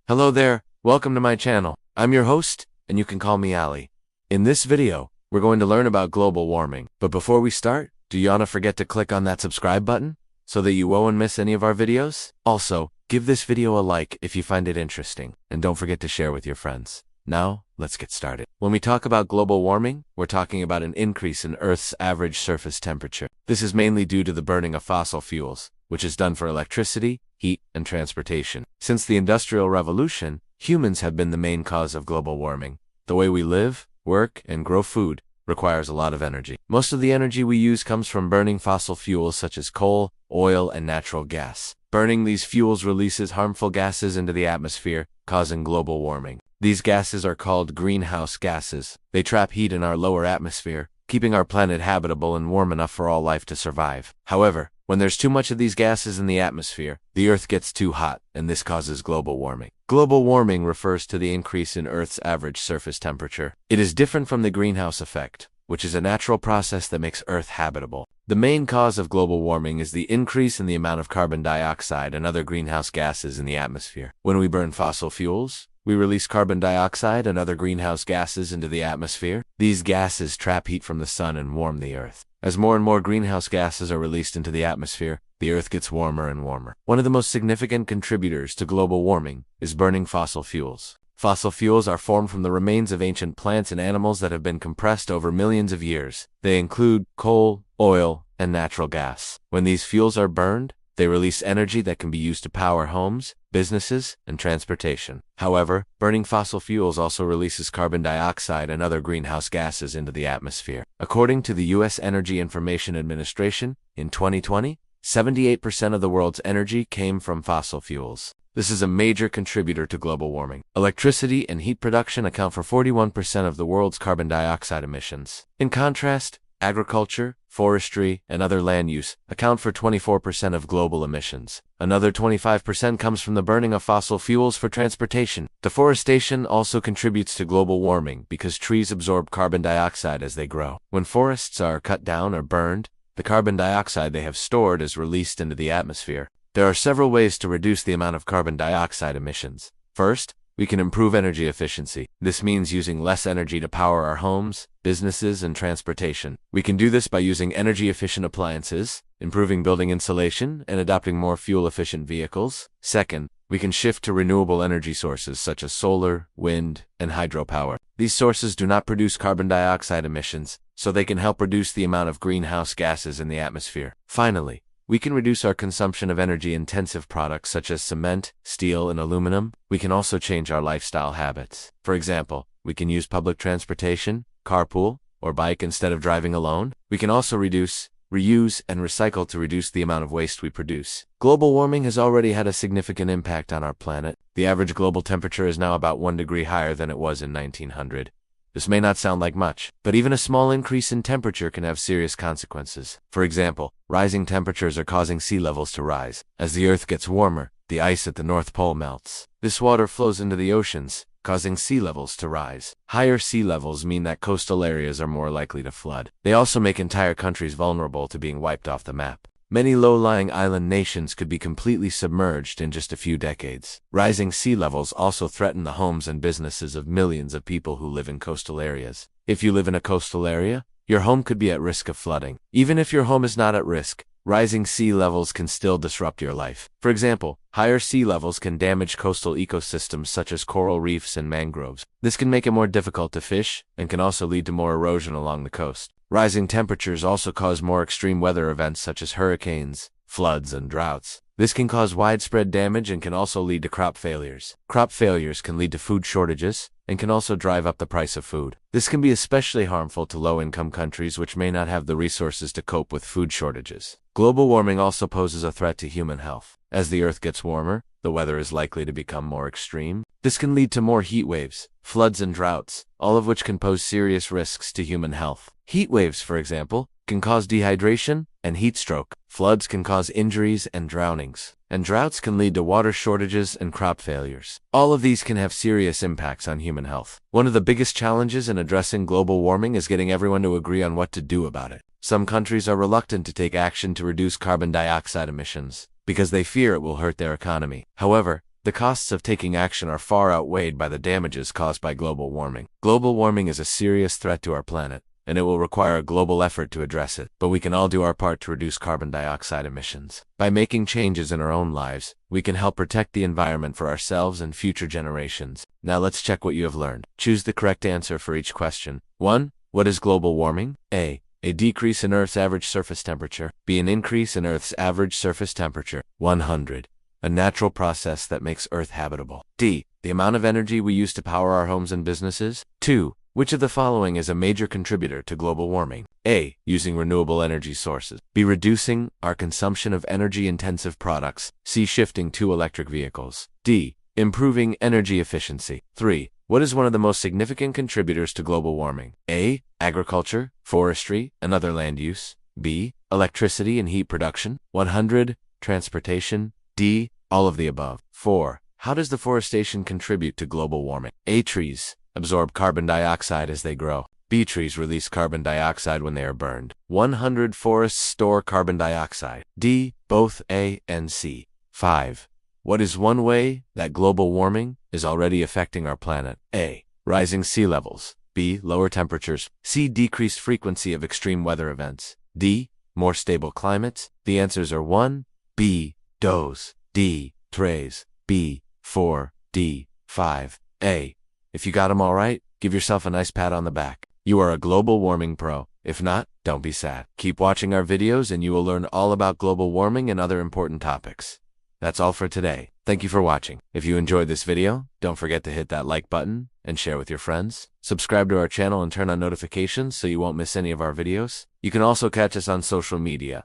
Hello there, welcome to my channel. I'm your host, and you can call me Ali. In this video, we're going to learn about global warming. But before we start, do you wanna forget to click on that subscribe button so that you won't miss any of our videos? Also, give this video a like if you find it interesting, and don't forget to share with your friends. Now, let's get started. When we talk about global warming, we're talking about an increase in Earth's average surface temperature. This is mainly due to the burning of fossil fuels, which is done for electricity, heat, and transportation. Since the Industrial Revolution, humans have been the main cause of global warming. The way we live, work, and grow food requires a lot of energy. Most of the energy we use comes from burning fossil fuels such as coal, oil, and natural gas. Burning these fuels releases harmful gases into the atmosphere, causing global warming. These gases are called greenhouse gases. They trap heat in our lower atmosphere, keeping our planet habitable and warm enough for all life to survive. However, when there's too much of these gases in the atmosphere, the Earth gets too hot, and this causes global warming. Global warming refers to the increase in Earth's average surface temperature. It is different from the greenhouse effect, which is a natural process that makes Earth habitable. The main cause of global warming is the increase in the amount of carbon dioxide and other greenhouse gases in the atmosphere. When we burn fossil fuels, we release carbon dioxide and other greenhouse gases into the atmosphere. These gases trap heat from the sun and warm the Earth. As more and more greenhouse gases are released into the atmosphere, the Earth gets warmer and warmer. One of the most significant contributors to global warming is burning fossil fuels. Fossil fuels are formed from the remains of ancient plants and animals that have been compressed over millions of years. They include coal, oil, and natural gas. When these fuels are burned, they release energy that can be used to power homes, businesses, and transportation. However, burning fossil fuels also releases carbon dioxide and other greenhouse gases into the atmosphere. According to the U.S. Energy Information Administration, in 2020, 78% of the world's energy came from fossil fuels. This is a major contributor to global warming. Electricity and heat production account for 41% of the world's carbon dioxide emissions. In contrast, agriculture, forestry, and other land use account for 24% of global emissions. Another 25% comes from the burning of fossil fuels for transportation. Deforestation also contributes to global warming because trees absorb carbon dioxide as they grow. When forests are cut down or burned, the carbon dioxide they have stored is released into the atmosphere. There are several ways to reduce the amount of carbon dioxide emissions. First, we can improve energy efficiency. This means using less energy to power our homes, businesses, and transportation. We can do this by using energy-efficient appliances, improving building insulation, and adopting more fuel-efficient vehicles. Second, we can shift to renewable energy sources such as solar, wind, and hydropower. These sources do not produce carbon dioxide emissions, so they can help reduce the amount of greenhouse gases in the atmosphere. Finally, we can reduce our consumption of energy-intensive products such as cement, steel, and aluminum. We can also change our lifestyle habits. For example, we can use public transportation, carpool, or bike instead of driving alone. We can also reduce, reuse, and recycle to reduce the amount of waste we produce. Global warming has already had a significant impact on our planet. The average global temperature is now about 1 degree higher than it was in 1900. This may not sound like much, but even a small increase in temperature can have serious consequences. For example, rising temperatures are causing sea levels to rise. As the Earth gets warmer, the ice at the North Pole melts. This water flows into the oceans, causing sea levels to rise. Higher sea levels mean that coastal areas are more likely to flood. They also make entire countries vulnerable to being wiped off the map. Many low-lying island nations could be completely submerged in just a few decades. Rising sea levels also threaten the homes and businesses of millions of people who live in coastal areas. If you live in a coastal area, your home could be at risk of flooding. Even if your home is not at risk, rising sea levels can still disrupt your life. For example, higher sea levels can damage coastal ecosystems such as coral reefs and mangroves. This can make it more difficult to fish and can also lead to more erosion along the coast. Rising temperatures also cause more extreme weather events such as hurricanes, floods, and droughts. This can cause widespread damage and can also lead to crop failures. Crop failures can lead to food shortages and can also drive up the price of food. This can be especially harmful to low-income countries which may not have the resources to cope with food shortages. Global warming also poses a threat to human health. As the Earth gets warmer, the weather is likely to become more extreme. This can lead to more heat waves, floods, and droughts, all of which can pose serious risks to human health. Heat waves, for example, can cause dehydration and heat stroke. Floods can cause injuries and drownings. And droughts can lead to water shortages and crop failures. All of these can have serious impacts on human health. One of the biggest challenges in addressing global warming is getting everyone to agree on what to do about it. Some countries are reluctant to take action to reduce carbon dioxide emissions because they fear it will hurt their economy. However, the costs of taking action are far outweighed by the damages caused by global warming. Global warming is a serious threat to our planet, and it will require a global effort to address it. But we can all do our part to reduce carbon dioxide emissions. By making changes in our own lives, we can help protect the environment for ourselves and future generations. Now let's check what you have learned. Choose the correct answer for each question. 1. What is global warming? A decrease in Earth's average surface temperature. B. An increase in Earth's average surface temperature. 100. A natural process that makes Earth habitable. D. The amount of energy we use to power our homes and businesses. 2. Which of the following is a major contributor to global warming? A. Using renewable energy sources. B. Reducing our consumption of energy-intensive products. C. Shifting to electric vehicles. D. Improving energy efficiency. 3. What is one of the most significant contributors to global warming? A. Agriculture, forestry, and other land use. B. Electricity and heat production. 100. Transportation. D. All of the above. 4. How does deforestation contribute to global warming? A. Trees absorb carbon dioxide as they grow. B. Trees release carbon dioxide when they are burned. 100. Forests store carbon dioxide. D. Both A and C. 5. What is one way that global warming is already affecting our planet? A. Rising sea levels. B. Lower temperatures. C. Decreased frequency of extreme weather events. D. More stable climates. The answers are 1. B. Dos. D. Tres. B. 4. D. 5. A. If you got them all right, give yourself a nice pat on the back. You are a global warming pro. If not, don't be sad. Keep watching our videos and you will learn all about global warming and other important topics. That's all for today. Thank you for watching. If you enjoyed this video, don't forget to hit that like button and share with your friends. Subscribe to our channel and turn on notifications so you won't miss any of our videos. You can also catch us on social media.